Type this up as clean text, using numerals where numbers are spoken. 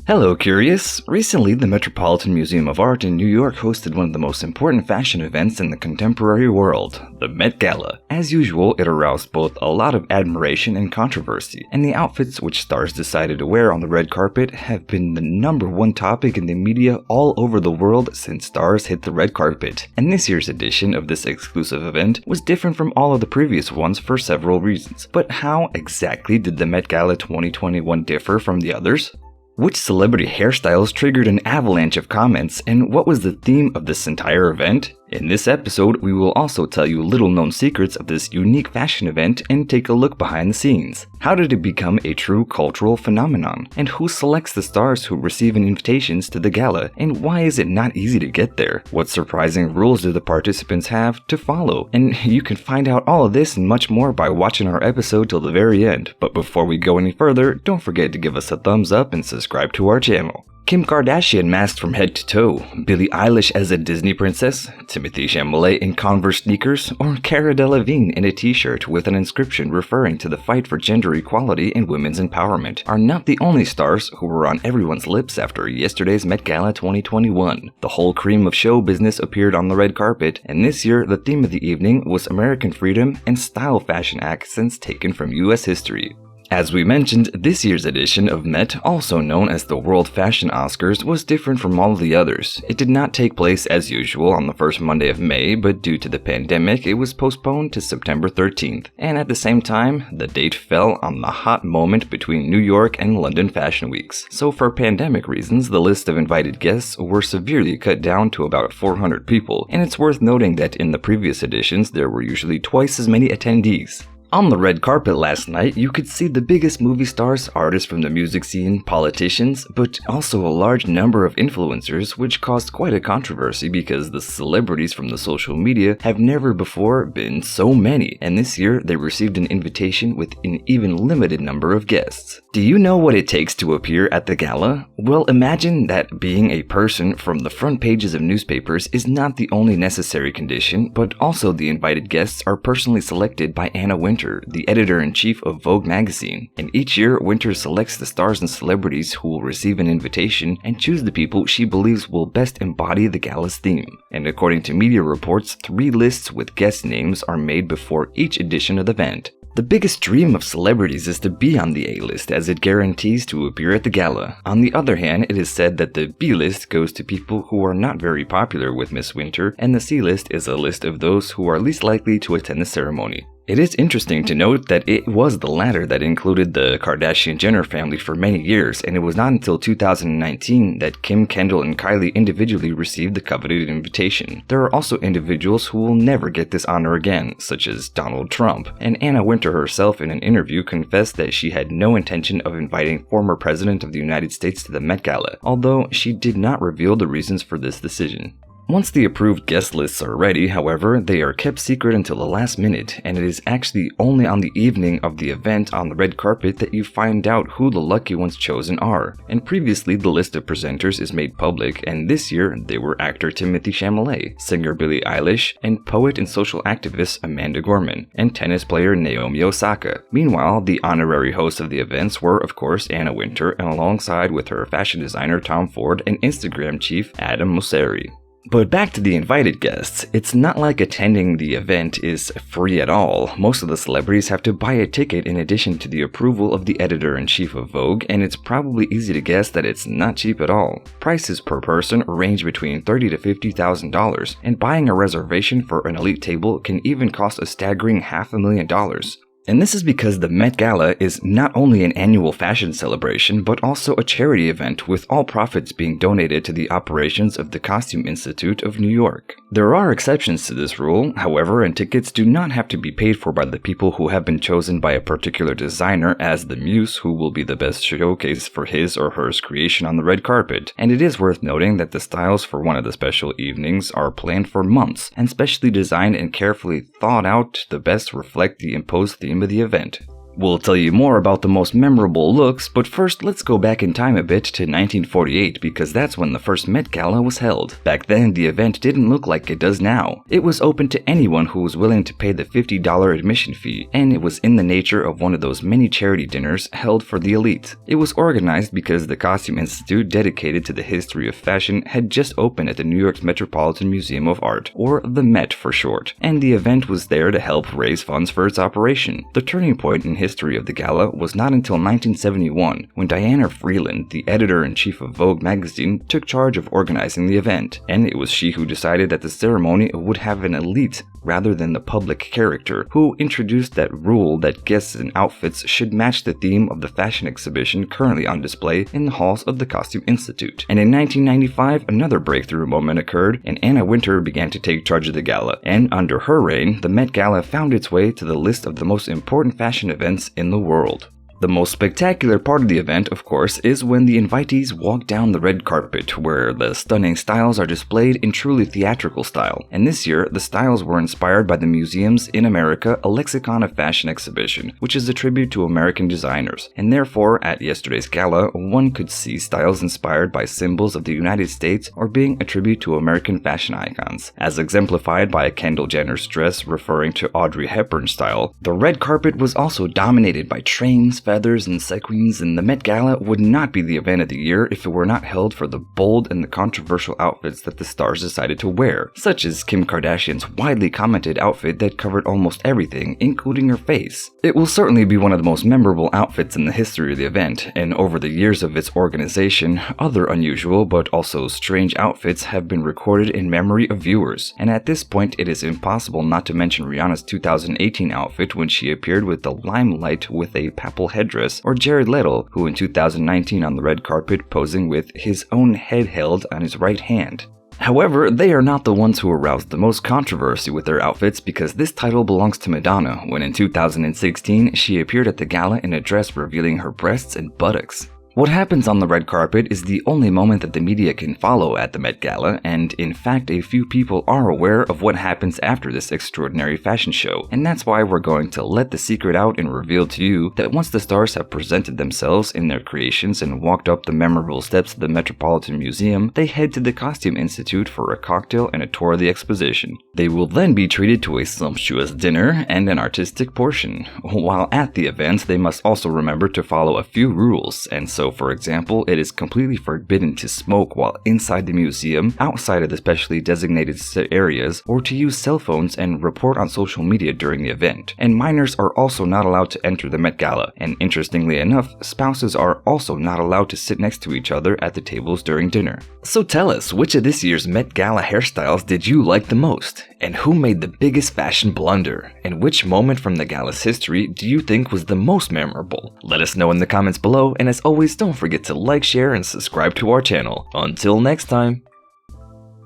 Hello, Curious! Recently, the Metropolitan Museum of Art in New York hosted one of the most important fashion events in the contemporary world, the Met Gala. As usual, it aroused both a lot of admiration and controversy, and the outfits which stars decided to wear on the red carpet have been the #1 topic in the media all over the world since stars hit the red carpet. And this year's edition of this exclusive event was different from all of the previous ones for several reasons. But how exactly did the Met Gala 2021 differ from the others? Which celebrity hairstyles triggered an avalanche of comments, and what was the theme of this entire event? In this episode, we will also tell you little-known secrets of this unique fashion event and take a look behind the scenes. How did it become a true cultural phenomenon? And who selects the stars who receive invitations to the gala? And why is it not easy to get there? What surprising rules do the participants have to follow? And you can find out all of this and much more by watching our episode till the very end. But before we go any further, don't forget to give us a thumbs up and subscribe to our channel. Kim Kardashian masked from head to toe, Billie Eilish as a Disney princess, Timothee Chalamet in Converse sneakers, or Cara Delevingne in a t-shirt with an inscription referring to the fight for gender equality and women's empowerment are not the only stars who were on everyone's lips after yesterday's Met Gala 2021. The whole cream of show business appeared on the red carpet, and this year the theme of the evening was American freedom and style fashion accents taken from US history. As we mentioned, this year's edition of Met, also known as the World Fashion Oscars, was different from all of the others. It did not take place as usual on the first Monday of May, but due to the pandemic, it was postponed to September 13th. And at the same time, the date fell on the hot moment between New York and London Fashion Weeks. So for pandemic reasons, the list of invited guests were severely cut down to about 400 people, and it's worth noting that in the previous editions, there were usually twice as many attendees. On the red carpet last night, you could see the biggest movie stars, artists from the music scene, politicians, but also a large number of influencers, which caused quite a controversy because the celebrities from the social media have never before been so many, and this year they received an invitation with an even limited number of guests. Do you know what it takes to appear at the gala? Well, imagine that being a person from the front pages of newspapers is not the only necessary condition, but also the invited guests are personally selected by Anna Wintour, the editor-in-chief of Vogue magazine, and each year Wintour selects the stars and celebrities who will receive an invitation and choose the people she believes will best embody the gala's theme. And according to media reports, 3 lists with guest names are made before each edition of the event. The biggest dream of celebrities is to be on the A-list, as it guarantees to appear at the gala. On the other hand, it is said that the B-list goes to people who are not very popular with Miss Wintour, and the C-list is a list of those who are least likely to attend the ceremony. It is interesting to note that it was the latter that included the Kardashian-Jenner family for many years, and it was not until 2019 that Kim, Kendall, and Kylie individually received the coveted invitation. There are also individuals who will never get this honor again, such as Donald Trump, and Anna Wintour herself in an interview confessed that she had no intention of inviting former President of the United States to the Met Gala, although she did not reveal the reasons for this decision. Once the approved guest lists are ready, however, they are kept secret until the last minute, and it is actually only on the evening of the event on the red carpet that you find out who the lucky ones chosen are. And previously, the list of presenters is made public, and this year they were actor Timothee Chalamet, singer Billie Eilish, and poet and social activist Amanda Gorman, and tennis player Naomi Osaka. Meanwhile, the honorary hosts of the events were, of course, Anna Wintour, and alongside with her fashion designer Tom Ford and Instagram chief Adam Mosseri. But back to the invited guests, it's not like attending the event is free at all. Most of the celebrities have to buy a ticket in addition to the approval of the editor-in-chief of Vogue, and it's probably easy to guess that it's not cheap at all. Prices per person range between $30,000 to $50,000, and buying a reservation for an elite table can even cost a staggering $500,000. And this is because the Met Gala is not only an annual fashion celebration, but also a charity event with all profits being donated to the operations of the Costume Institute of New York. There are exceptions to this rule, however, and tickets do not have to be paid for by the people who have been chosen by a particular designer as the muse who will be the best showcase for his or her creation on the red carpet. And it is worth noting that the styles for one of the special evenings are planned for months and specially designed and carefully thought out to best reflect the imposed theme of the event. We'll tell you more about the most memorable looks, but first let's go back in time a bit to 1948 because that's when the first Met Gala was held. Back then, the event didn't look like it does now. It was open to anyone who was willing to pay the $50 admission fee, and it was in the nature of one of those many charity dinners held for the elite. It was organized because the Costume Institute, dedicated to the history of fashion, had just opened at the New York's Metropolitan Museum of Art, or the Met for short, and the event was there to help raise funds for its operation. The turning point in history of the gala was not until 1971, when Diana Vreeland, the editor-in-chief of Vogue magazine, took charge of organizing the event, and it was she who decided that the ceremony would have an elite rather than the public character, who introduced that rule that guests and outfits should match the theme of the fashion exhibition currently on display in the halls of the Costume Institute. And in 1995, another breakthrough moment occurred, and Anna Wintour began to take charge of the gala, and under her reign, the Met Gala found its way to the list of the most important fashion events in the world. The most spectacular part of the event, of course, is when the invitees walk down the red carpet, where the stunning styles are displayed in truly theatrical style. And this year, the styles were inspired by the museum's In America, a Lexicon of Fashion exhibition, which is a tribute to American designers. And therefore, at yesterday's gala, one could see styles inspired by symbols of the United States or being a tribute to American fashion icons. As exemplified by Kendall Jenner's dress referring to Audrey Hepburn's style, the red carpet was also dominated by trains, feathers, and sequins, and the Met Gala would not be the event of the year if it were not held for the bold and the controversial outfits that the stars decided to wear, such as Kim Kardashian's widely commented outfit that covered almost everything, including her face. It will certainly be one of the most memorable outfits in the history of the event, and over the years of its organization, other unusual but also strange outfits have been recorded in memory of viewers, and at this point it is impossible not to mention Rihanna's 2018 outfit when she appeared with the limelight with a papal headdress, or Jared Leto, who in 2019 on the red carpet posing with his own head held on his right hand. However, they are not the ones who aroused the most controversy with their outfits, because this title belongs to Madonna, when in 2016 she appeared at the gala in a dress revealing her breasts and buttocks. What happens on the red carpet is the only moment that the media can follow at the Met Gala, and in fact a few people are aware of what happens after this extraordinary fashion show, and that's why we're going to let the secret out and reveal to you that once the stars have presented themselves in their creations and walked up the memorable steps of the Metropolitan Museum, they head to the Costume Institute for a cocktail and a tour of the exposition. They will then be treated to a sumptuous dinner and an artistic portion. While at the event, they must also remember to follow a few rules, and so for example, it is completely forbidden to smoke while inside the museum, outside of the specially designated areas, or to use cell phones and report on social media during the event. And minors are also not allowed to enter the Met Gala, and interestingly enough, spouses are also not allowed to sit next to each other at the tables during dinner. So tell us, which of this year's Met Gala hairstyles did you like the most? And who made the biggest fashion blunder? And which moment from the gala's history do you think was the most memorable? Let us know in the comments below, and as always, don't forget to like, share, and subscribe to our channel. Until next time!